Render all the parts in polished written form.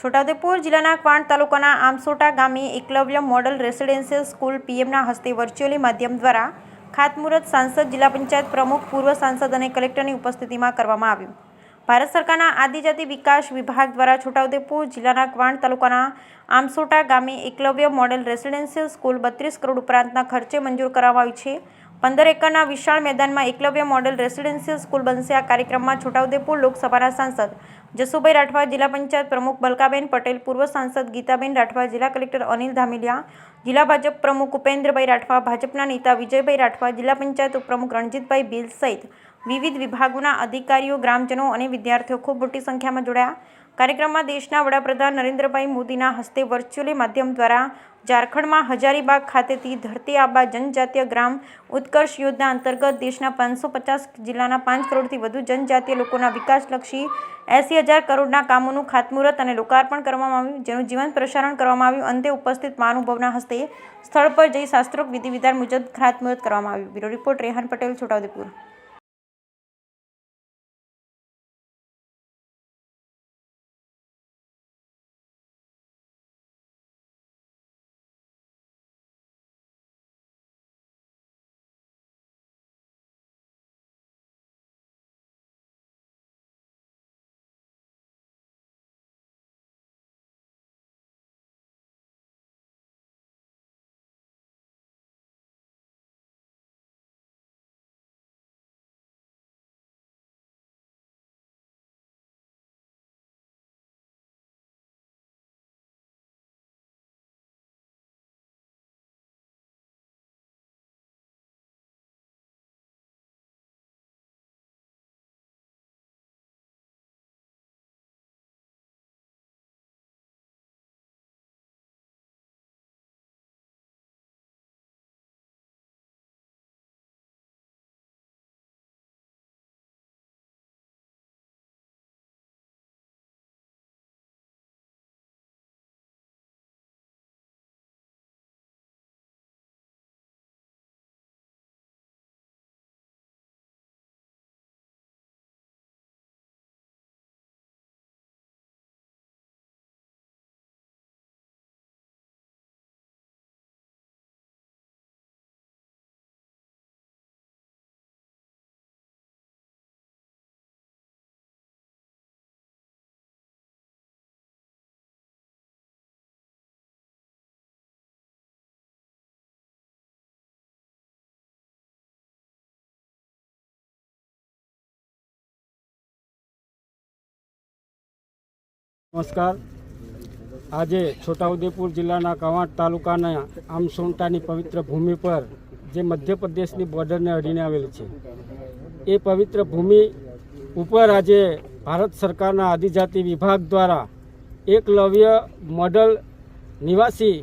છોટાઉદેપુર જિલ્લાના ક્વાંટ તાલુકાના આમસોટા ગામે એકલવ્ય મોડલ રેસિડેન્શિયલ સ્કૂલ પીએમના હસ્તે વર્ચ્યુઅલી માધ્યમ દ્વારા ખાતમુહૂર્ત સાંસદ, જિલ્લા પંચાયત પ્રમુખ, પૂર્વ સાંસદ અને કલેક્ટરની ઉપસ્થિતિમાં કરવામાં આવ્યું. ભારત સરકારના આદિજાતિ વિકાસ વિભાગ દ્વારા છોટાઉદેપુર જિલ્લાના ક્વાંટ તાલુકાના આમસોટા ગામે Eklavya model residential school 32 crore ઉપરાંતના ખર્ચે મંજૂર કરવામાં આવી છે. 15 એકરના વિશાળ મેદાનમાં એકલવ્ય મોડેલ રેસિડેન્શિયલ સ્કૂલ બનશે. આ કાર્યક્રમમાં છોટાઉદેપુર લોકસભાના સાંસદ જસુભાઈ રાઠવા, જિલ્લા પંચાયત પ્રમુખ બલકાબેન પટેલ, પૂર્વ સાંસદ ગીતાબેન રાઠવા, જિલ્લા કલેક્ટર અનિલ ધામેલિયા, જિલ્લા ભાજપ પ્રમુખ ઉપેન્દ્રભાઈ રાઠવા, ભાજપના નેતા વિજયભાઈ રાઠવા, જિલ્લા પંચાયત ઉપપ્રમુખ રણજીતભાઈ ભીલ સહિત વિવિધ વિભાગોના અધિકારીઓ, ગ્રામજનો અને વિદ્યાર્થીઓ ખૂબ મોટી સંખ્યામાં જોડાયા. કાર્યક્રમમાં દેશના વડાપ્રધાન નરેન્દ્રભાઈ મોદીના હસ્તે વર્ચ્યુઅલી માધ્યમ દ્વારા ઝારખંડમાં હજારીબાગ ખાતેથી ધરતી આબા જનજાતીય ગ્રામ ઉત્કર્ષ યોજના અંતર્ગત દેશના 550 જિલ્લાના 5 કરોડથી વધુ જનજાતીય લોકોના વિકાસલક્ષી 80,000 કરોડના કામોનું ખાતમુહૂર્ત અને લોકાર્પણ કરવામાં આવ્યું, જેનું જીવંત પ્રસારણ કરવામાં આવ્યું. અંતે ઉપસ્થિત મહાનુભાવોના હસ્તે સ્થળ પર જઈ શાસ્ત્રોક્ત વિધિ વિધાન મુજબ ખાતમુહૂર્ત કરવામાં આવ્યું. Bureau report Rehan Patel, Chhotaudepur. નમસ્કાર. આજે છોટાઉદેપુર જિલ્લાના કવાંટ તાલુકાના આમસોટાની પવિત્ર ભૂમિ પર જે મધ્યપ્રદેશની બોર્ડરને અડીને આવેલી છે, એ પવિત્ર ભૂમિ ઉપર આજે ભારત સરકારના આદિજાતિ વિભાગ દ્વારા એકલવ્ય મોડલ નિવાસી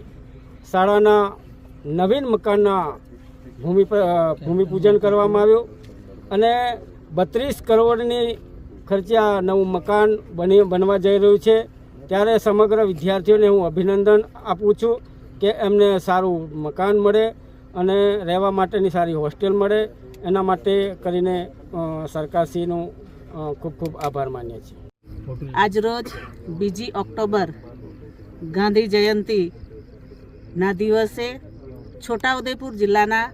શાળાના નવીન મકાનના ભૂમિપૂજન કરવામાં આવ્યું અને 32 કરોડની ખર્ચા નવું મકાન બનવા જઈ રહ્યું છે. ત્યારે સમગ્ર વિદ્યાર્થીઓને હું અભિનંદન આપું છું કે એમને સારું મકાન મળે અને રહેવા માટેની સારી હોસ્ટેલ મળે. એના માટે કરીને સરકારશ્રીનું ખૂબ ખૂબ આભાર માનીએ છીએ. આજરોજ 2 ઓક્ટોબર ગાંધી જયંતિના દિવસે છોટાઉદેપુર જિલ્લાના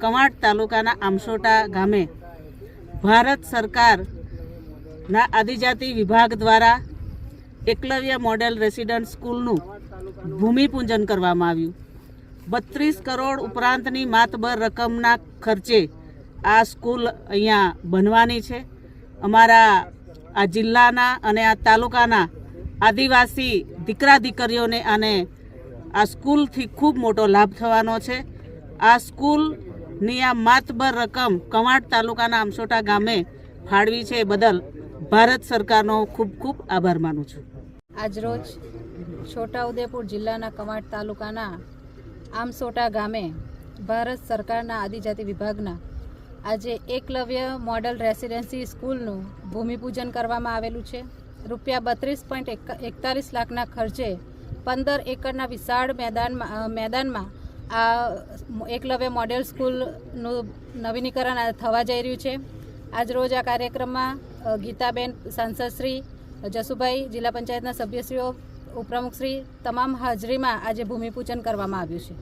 કવાંટ તાલુકાના આમસોટા ગામે ભારત સરકારના આદિજાતિ વિભાગ દ્વારા એકલવ્ય મોડેલ રેસિડન્ટ સ્કૂલનું ભૂમિપૂજન કરવામાં આવ્યું. 32 કરોડ ઉપરાંતની માતબર રકમના ખર્ચે આ સ્કૂલ અહીંયા બનવાની છે. અમારા આ જિલ્લાના અને આ તાલુકાના આદિવાસી દીકરા દીકરીઓને અને આ સ્કૂલથી ખૂબ મોટો લાભ થવાનો છે. આ સ્કૂલની આ માતબર રકમ કવાંટ તાલુકાના આમસોટા ગામે ફાળવી છે બદલ ભારત સરકારનો ખૂબ ખૂબ આભાર માનું છું. આજરોજ છોટાઉદેપુર જિલ્લાના કવાંટ તાલુકાના આમસોટા ગામે ભારત સરકારના આદિજાતિ વિભાગના આજે એકલવ્ય મોડલ રેસિડેન્સી સ્કૂલનું ભૂમિપૂજન કરવામાં આવેલું છે. ₹32.41 લાખના ખર્ચે 15 એકરના વિશાળ મેદાનમાં આ એકલવ્ય મોડેલ સ્કૂલનું નવીનીકરણ થવા જઈ રહ્યું છે. આજરોજ આ કાર્યક્રમમાં ગીતાબેન સાંસદશ્રી, જસુભાઈ, જિલ્લા પંચાયતના સભ્યશ્રીઓ, ઉપપ્રમુખશ્રી તમામ હાજરીમાં આજે ભૂમિપૂજન કરવામાં આવ્યું છે.